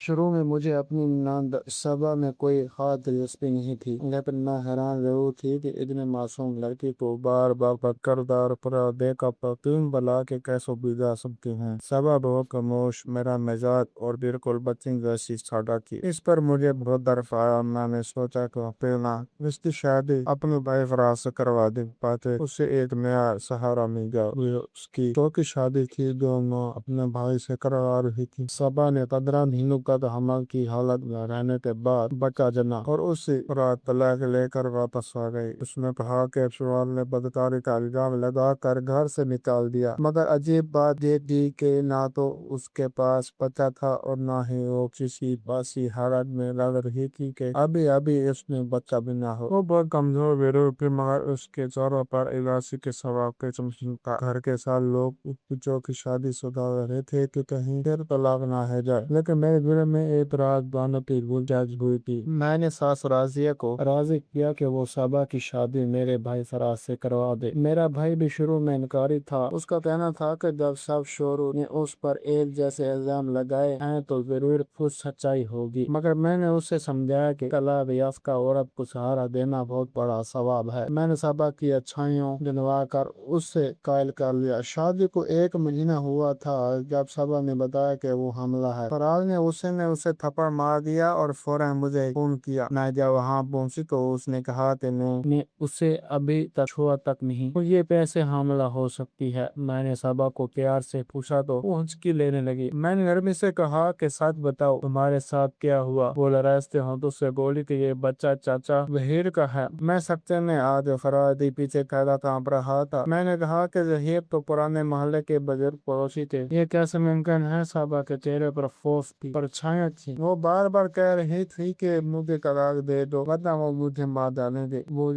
شروع میں مجھے اپنی ناند صبا میں کوئی خاص دلچسپی نہیں تھی، لیکن میں حیران ضرور تھی کہ اتنے معصوم لڑکی کو بار بار کردار پر دیکھ کر پرتون بلا کے کیسے بگڑ سکتی ہیں۔ صبا بہت خاموش، میرا مزاج اور بالکل بچی جیسی سادہ تھی۔ اس پر مجھے بہت درد آیا۔ میں نے سوچا کہ پہلا اس کی شادی اپنے بھائی فراز سے کروا دی پاتے اسے ایک نیا سہارا مل گیا۔ اس کی چوتھی شادی تھی جو وہ اپنے بھائی سے کروا رہی تھی۔ صبا نے 15 دنوں قد حمل کی حالت میں رہنے کے بعد بچہ جنا اور اسی رات طلاق لے کر واپس آ گئی۔ اس نے کہا کہ شوہر نے بدکاری کا الزام لگا کر گھر سے نکال دیا، مگر عجیب بات یہ تھی کہ نہ تو اس کے پاس بچہ تھا اور نہ ہی وہ کسی باسی حالت میں لگ رہی تھی کہ ابھی ابھی اس نے بچہ بنا ہو۔ وہ بہت کمزور بیرو تھی، مگر اس کے چہرے پر اداسی کے سوا کچھ نہیں تھا۔ گھر کے ساتھ لوگ اس بچوں کی شادی شدہ رہے تھے کہ کہیں پھر طلاق نہ ہو جائے، لیکن میرے دل میں ایک رات بانتی گنجائش ہوئی تھی۔ میں نے ساس راضیہ کو راضی کیا کہ وہ صبا کی شادی میرے بھائی فراز سے کروا دے۔ میرا بھائی بھی شروع میں انکاری تھا۔ اس کا کہنا تھا کہ جب سب شوہروں نے اس پر ایک جیسے الزام لگائے ہیں تو ضرور کچھ سچائی ہوگی، مگر میں نے اسے سمجھایا کہ طلاق یافتہ عورت کو سہارا دینا بہت بڑا ثواب ہے۔ میں نے صبا کی اچھائیوں گنوا کر اس سے قائل کر لیا۔ شادی کو 1 مہینہ ہوا تھا جب صبا نے بتایا کہ وہ حاملہ ہے۔ فراز نے اسے تھپڑ مار دیا اور فوراً مجھے فون کیا۔ میں جب وہاں پہنچی تو اس نے کہا کہ نے اسے ابھی تک چھوا تک نہیں، تو یہ کیسے حاملہ ہو سکتی ہے؟ میں نے صبا کو پیار سے پوچھا تو وہ ہنچکی لینے لگی۔ میں نے نرمی سے کہا کہ سچ بتاؤ تمہارے ساتھ کیا ہوا؟ وہ لرزتے ہاتھوں سے بولی کہ یہ بچہ چاچا وحید کا ہے۔ میں سکتے نے آج فرادی پیچھے کھڑا کانپ رہا تھا۔ میں نے کہا کہ وحید تو پرانے محلے کے بزرگ پڑوسی تھے، یہ کیسے ممکن ہے؟ صبا کے چہرے پر خوف کی پرچھائیاں تھیں۔ وہ بار بار کہہ رہی تھی کہ مجھے طلاق دے دو ورنہ وہ مجھے مار ڈالیں گے۔ وہ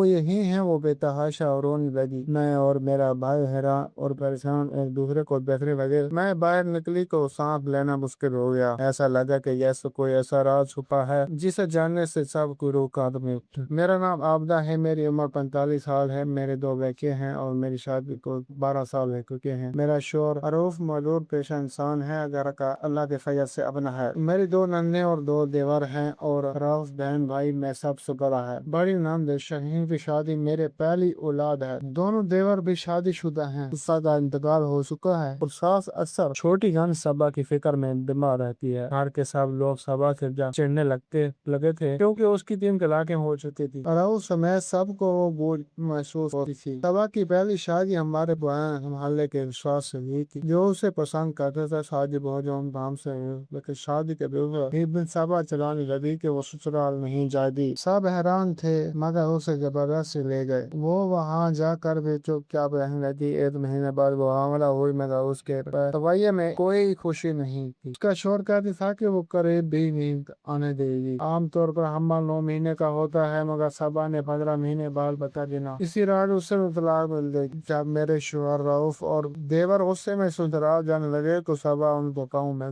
یہی ہیں۔ وہ بے تحاشا رونے لگی۔ میں اور میرا بھائی حیران اور پریشان ایک دوسرے کو دیکھنے لگے۔ میں باہر نکلی تو سانس لینا مشکل ہو گیا۔ ایسا لگا کہ جیسے کوئی ایسا راز چھپا ہے جسے جاننے سے سب کو روح قدم میں اٹھے۔ میرا نام عابدہ ہے، میری عمر 45 سال ہے، میرے 2 بیٹے ہیں اور میری شادی کو 12 سال ہو چکے ہیں۔ میرا شوہر معروف مزدور پیشہ انسان ہے، گھر کا اللہ کے فضل سے اپنا ہے۔ میری 2 نندیں اور 2 دیور ہیں اور راؤف بہن بھائی میں سب سے بڑا ہے۔ بڑی نند شہین کی شادی میرے پہلی اولاد ہے۔ دونوں دیور بھی شادی شدہ ہیں، سسر کا انتقال ہو چکا ہے اور ساس اکثر چھوٹی نند صبا کی فکر میں دماغ رہتی ہے۔ گھر کے سب لوگ صبا سے چڑھنے لگے تھے کیونکہ اس کی 3 طلاقیں ہو چکی تھی۔ راؤف سمیت سب کو وہ بوجھ محسوس ہوتی تھی۔ صبا کی پہلی شادی ہمارے پرانے محلے کے افراد سے ہوئی تھی جو اسے پسند کرتے تھے۔ شادی بہت دھوم دھام سے ہوئی، لیکن شادی کے دن صبا چلانے لگی کہ وہ سسرال نہیں جائے گی۔ سب حیران تھے مگر اسے زبردستی لے گئے۔ وہ وہاں جا کر بھی چپ چاپ رہنے لگی۔ 1 مہینے بعد وہ حاملہ ہوئی مگر اس کے رویے میں کوئی خوشی نہیں تھی۔ اس کا شوہر کہتا تھا کہ وہ قریب بھی نہیں آنے دے گی۔ عام طور پر حمل 9 مہینے کا ہوتا ہے مگر صبا نے 15 مہینے بعد بچہ جنا۔ اسی رات اسے طلاق مل گئی۔ جب میرے شوہر راؤف اور دیور غصے میں سسرال جانے لگے تو صبا ان کو پاؤں میں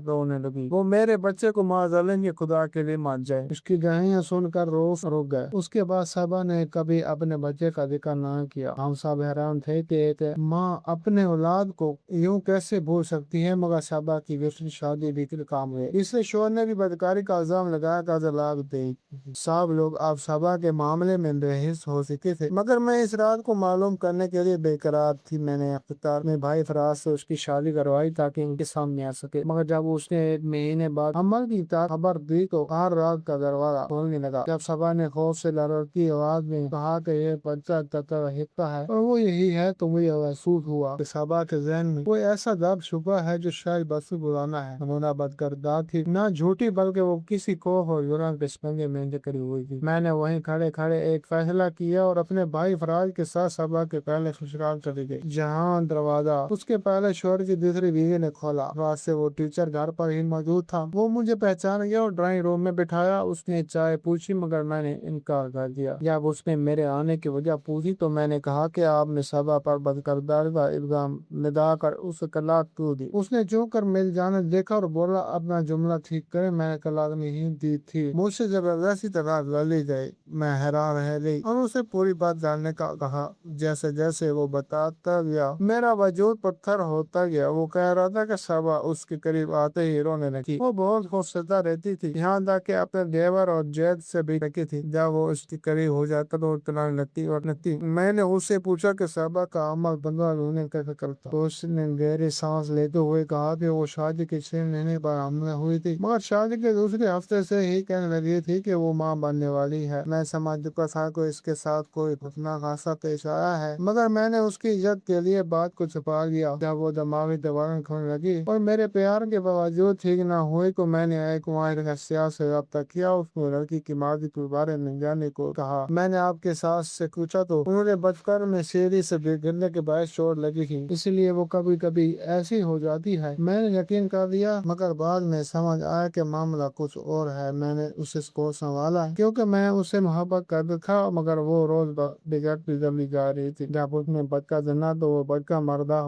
رونے لگی۔ وہ میرے بچے کو مار ڈالیں گے، خدا کے لیے مان جائے۔ اس کی گہیاں سن کر راؤف رک گئے۔ اس کے بعد صبا نے کبھی اپنے بچے کا ذکر نہ کیا۔ ہم سب حیران تھے کہ ایک ماں اپنے اولاد کو یوں کیسے بھول سکتی ہے، مگر صبا کی دوسری شادی بھی کام ہوئی۔ اس سے شوہر نے بھی بدکاری کا الزام لگایا کہ طلاق دے دی۔ سب لوگ اب صبا کے معاملے میں بحث ہو چکے تھے، مگر میں اس رات کو معلوم کرنے کے لیے بے قرار تھی۔ میں نے اختیار میں بھائی فراز سے اس کی شادی کروائی تاکہ ان کے سامنے آ سکے، مگر جب اس نے 1 مہینے بعد حمل کی خبر دی تو ہر رات کا دروازہ کھولنے لگا۔ جب صبا نے خوف سے لرزتی آواز میں کہا کہ یہ بچہ چاچا وحید کا ہے اور وہ یہی ہے تو مجھے محسوس ہوا کہ صبا کے ذہن میں کوئی ایسا درد چھپا ہے جو شاید بس بلانا ہے۔ نمونہ بدکردار تھی، نہ جھوٹی بلکہ وہ کسی خوف اور جرم کے سنگے میں ذکری ہوئی تھی۔ میں نے وہیں کھڑے کھڑے ایک فیصلہ کیا اور اپنے بھائی فراز کے ساتھ صبا کے پہلے سسرال چلی گئی، جہاں دروازہ اس کے پہلے شوہر کی دوسری بیوی نے کھولا۔ رات سے وہ ٹیچر گھر پر ہی موجود تھا۔ وہ مجھے پہچان گیا اور ڈرائنگ روم میں بٹھایا۔ اس نے چائے پوچھی مگر میں نے انکار کر دیا۔ جب اس نے میرے آنے کی وجہ پوچھی تو میں نے کہا کہ آپ نے صبا پر بدکرداری کا الزام لگا کر اسے طلاق کیوں دی؟ اس نے چونک کر میری جانب دیکھا اور بولا اپنا جملہ ٹھیک کریں، میں نے طلاق نہیں دی تھی، مجھ سے زبردستی طلاق لے لی گئی۔ میں حیران رہ گئی اور اسے پوری بات جاننے کا کہا۔ جیسے جیسے وہ بتاتا گیا میرا وجود پتھر ہوتا گیا۔ وہ کہہ رہا تھا کہ صبا اس کے قریب آتے ہی رونے لگی۔ وہ بہت خوفزدہ رہتی تھی، یہاں تک کہ اپنے دیور اور جید سے بھی ڈرتی تھی۔ جب وہ اس کے قریب ہو جاتا تو تلانے لگتی اور لگتی۔ میں نے اس سے پوچھا کہ صبا کا عمل بندہ رونے کیسے کرتا، تو اس نے گہری سانس لیتے ہوئے کہا کہ وہ شادی کے 6 مہینے پر حاملہ ہوئی تھی، مگر شادی کے دوسرے ہفتے سے ہی کہنے لگی تھی کہ وہ ماں بننے والی ہے۔ میں سمجھ چکا تھا کہ اس کے ساتھ کوئی خطرناک حادثہ پیش آیا ہے، مگر میں نے اس کی عزت کے لیے بات کو چھپا لیا۔ جب وہ دماغی دوائیں کھانے لگی اور میرے پیار کے باوجود ٹھیک نہ ہوئی تو میں نے ایک ماہر نفسیات سے رابطہ کیا۔ اس کو لڑکی کی ماضی کے بارے میں جاننے کو کہا۔ میں نے آپ کے ساس سے پوچھا تو انہوں نے بچپن میں سیڑھی سے گرنے کے باعث چوٹ لگی تھی، اس لیے وہ کبھی کبھی ایسی ہو جاتی ہے۔ میں نے یقین کر لیا، مگر بعد میں سمجھ آیا کہ معاملہ کچھ اور ہے۔ میں نے اسے کو سنبھالا کیونکہ میں اسے محبت کرتا تھا، مگر وہ روز بگڑتی چلی جا رہی تھی۔ جب اس نے بچہ جنا تو وہ بچہ مردہ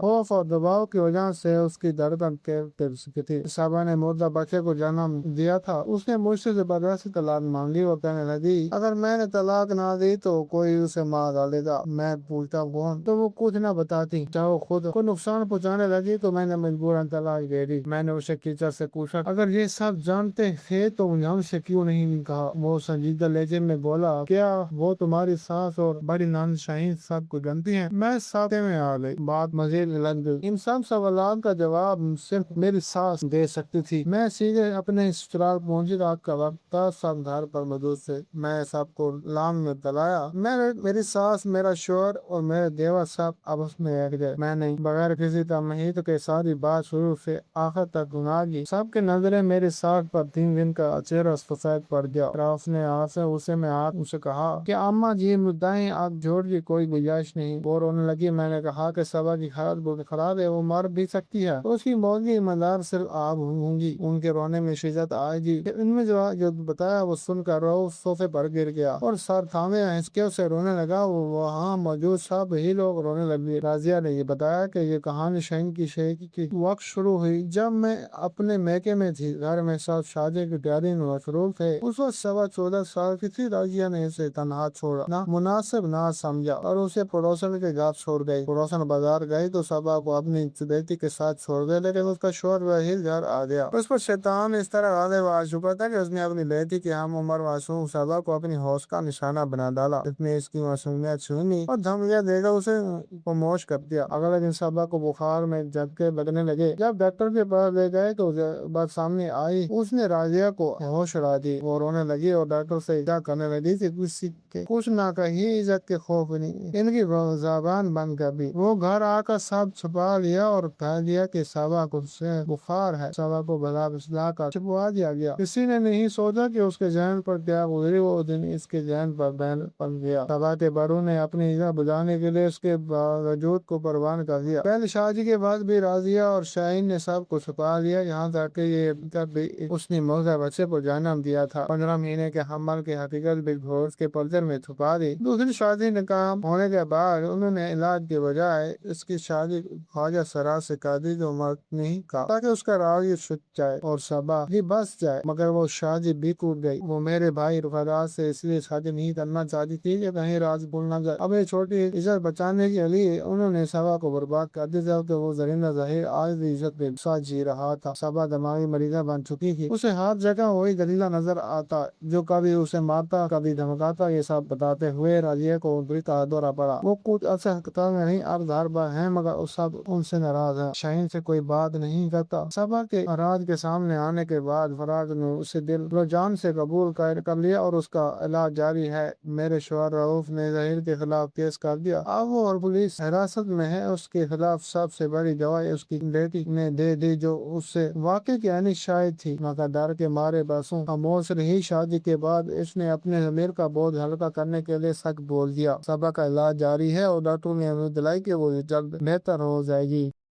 خوف اور دباؤ کی وجہ سے اس کی دھڑکن تیز سکی تھی۔ صبا نے مردہ بچے کو جنم دیا تھا۔ اس نے مجھ سے زبردستی طلاق مانگی۔ وہ کہنے لگی اگر میں نے طلاق نہ دی تو کوئی اسے مار ڈالے گا۔ میں پوچھتا کون، تو وہ کچھ نہ بتاتی۔ جب وہ خود کو نقصان پہنچانے لگی تو میں نے مجبوراً طلاق دے دی۔ میں نے اسے کیچڑ سے پوچھا اگر یہ سب جانتے تھے تو ہم سے کیوں نہیں کہا؟ وہ سنجیدہ لہجے میں بولا کیا وہ تمہاری ساس اور بڑی نند شاہین سب کو جانتی ہیں؟ میں صدمے میں آ گئی۔ بات مزید لگ گئی۔ ان سب سوالات کا جواب صرف میری ساس دے سکتی تھی۔ میں سیدھے اپنے سسرال پہنچی۔ رات کا وقت تھا، سب گھر پر موجود تھے۔ میں سب کو لان میں بلایا۔ میری ساس، میرا شوہر اور میرے دیور سب آپس میں ایک گئے۔ میں نے بغیر کسی تمہید کے ساری بات شروع سے آخر تک سنا دی۔ سب کی نظریں میری ساس پر 3 دن کا چہرہ سفید پڑ گیا۔ راف نے اسے میں ہاتھ سے کہا کہ اماں جی مدعی اب جھوٹ کی کوئی گنجائش نہیں۔ وہ رونے لگی۔ میں نے کہا کہ صبا کی حالت بہت خراب ہے، وہ مر بھی سکتی ہے، اس کی موت کی مدار صرف آپ ہوں گی۔ ان کے رونے میں شدت آئے گی۔ ان میں جو بتایا وہ سن کر روف صوفے پر گر گیا اور سر تھامے ہنچکیوں سے رونے لگا۔ وہاں موجود سب ہی لوگ رونے لگے۔ راضیہ نے یہ بتایا کہ یہ کہانی شاہین کی شہری کی وقت شروع ہوئی جب میں اپنے میکے میں تھی۔ گھر میں سب شادی کی تیاری میں مصروف تھے۔ اس وقت صبا 14 سال کی تھی۔ راضیہ نے اسے تنہا چھوڑنا مناسب نہ سمجھا اور اسے پڑوسن کے گھر چھوڑ گئی۔ پڑوسن بازار گئی تو صبا کو اپنی بیٹی کے ساتھ چھوڑ گئے، لیکن اس کا شوہر وہی گھر آ گیا۔ اس پر شیطان اس طرح غالب آ چکا تھا کہ اس نے اپنی بیٹی کی ہم عمر معصوم صبا کو اپنی ہوش کا نشانہ بنا ڈالا۔ اس نے اس کی معصومیت چھینی اور دھمکیاں دے کر اسے خاموش کر دیا۔ اگلے دن صبا کو بخار میں جھٹکے لگنے لگے۔ جب ڈاکٹر کے پاس لے گئے تو بات سامنے آئی، اس نے راضیہ کو ہوش اڑا دی۔ وہ رونے لگی اور ڈاکٹر سے التجا کرنے لگی کہ کسی کے کچھ نہ کہی، عزت کے خوف نہیں، ان کی زبان بند کر دی۔ وہ گھر آ کر سب چھپا لیا اور کہہ دیا کہ صبا کو بخار ہے۔ صبا کو بلا بسلا کر چھپوا دیا گیا۔ کسی نے نہیں سوچا کہ اس کے ذہن پر کیا گزری۔ وہ دن اس کے ذہن پر بن گیا۔ صبا کے بڑوں نے اپنی عزت بچانے کے لیے اس کے وجود کو قربان کر دیا۔ پہلی شادی کے بعد بھی راضیہ اور شاہین نے سب کو چھپا لیا، یہاں تک کہ یہ بھی اس نے مردہ بچے کو جنم دیا تھا۔ 15 مہینے کے حمل کی حقیقت بھی گھوڑ کے پردے میں چھپا دی۔ دوسری شادی ناکام ہونے کے بعد انہوں نے علاج کے بجائے اس کی شادی خواجہ سرا سے کر دی، جو مرد نہیں کہا تاکہ اس کا راز چھپ جائے اور صبا بھی بس جائے، مگر وہ شادی بھی ٹوٹ گئی۔ وہ میرے بھائی رفاقات سے اس لیے شادی نہیں کرنا چاہتی تھی کہ کہیں راز بھول نہ جائے۔ اب یہ چھوٹی عزت بچانے کے لیے انہوں نے صبا کو برباد کر دیا، جبکہ وہ زرینہ ظاہر آج بھی عزت کے ساتھ جی رہا تھا۔ صبا دماغی مریضہ بن چکی تھی۔ اسے ہر جگہ وہی دلیلہ نظر آتا، جو کبھی اسے مارتا کبھی دھمکاتا۔ یہ سب بتاتے ہوئے راضیہ کو بری طرح دورہ پڑا۔ وہ کچھ عرصہ ہسپتال میں رہی، اب گھر پر ہیں، مگر سب ان سے ناراض ہیں۔ شاہین سے کوئی بات نہیں کرتا۔ صبا کے اراض کے سامنے آنے کے بعد فراز نے اسے دل و جان سے قبول کر لیا اور اس کا علاج جاری ہے۔ میرے شوہر رؤف نے ظہیر کے خلاف کیس کر دیا۔ اب وہ اور پولیس حراست میں ہے۔ اس کے خلاف سب سے بڑی گواہی اس کی بیٹی نے دے دی، جو اس سے واقعے کی عینی شاہد تھی، مگر ڈر کے مارے برسوں خاموش رہی۔ شادی کے بعد اس نے اپنے ضمیر کا بوجھ ہلکا کرنے کے لیے سچ بول دیا۔ صبا کا علاج جاری ہے اور ڈاکٹر نے امید دلائی کہ وہ جلد بہتر ہو جائے گی۔